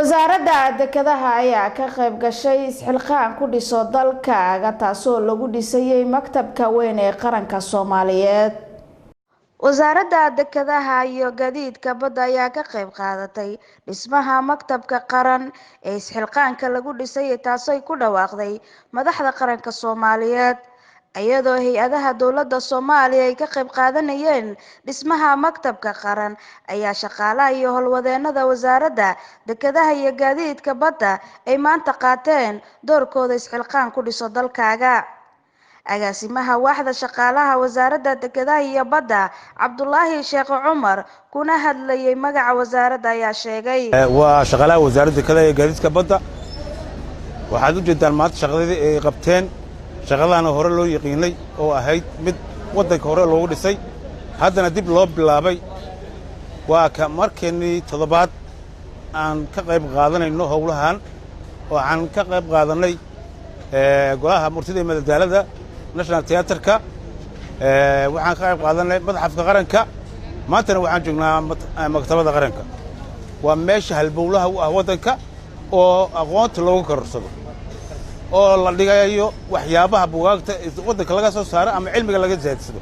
wasaaradda dekedaha ayaa ka qayb gashay isxilqaan ku dhiso dalkaaga taasoo lagu dhisayay maktabka weyn ee qaranka Soomaaliyeed. wasaaradda dekedaha iyo gaadiidka badda ayaa ka qayb qaadatay dhismaha maktabka qaran ee isxilqaanka lagu dhisay taasoo ku dhawaaqday madaxda qaranka Soomaaliyeed iyadoo hay'adaha dawladda Soomaaliya ay ka qayb qaadanayeen dhismaha maktabka qaran ayaa shaqaalaha iyo howlwadeennada wasaaradda dekedaha iyo gaadiidka badda ay maanta qaateen doorkooda isxilqaan ku dhiso dalkaaga. agaasimaha waaxda shaqaalaha wasaaradda dekedaha iyo badda Cabdullaahi Sheekh Cumar kuna hadlayay magaca wasaaradda ayaa sheegay waa shaqaalaha wasaaradda dekedaha iyo gaadiidka badda waxaad u jeedaan maanta shaqadii ay qabteen shaqadana hore loo yaqiinay oo ahayd mid wadanka hore loogu dhisay haddana dib loo bilaabay waa ka markeenii toddobaad aan ka qayb qaadanayno howlahan oo aan ka qayb qaadanay golaha murtida ee madadaalada national theaterka waxaan ka qayb qaadanay madxafka qaranka maantana waxaan joognaa maktabada qaranka waa meesha halbowlaha u ah wadanka oo aqoonta loogu korsado oo la dhigayo waxyaabaha buugaagta wadanka laga soo saaro ama cilmiga laga zaadsado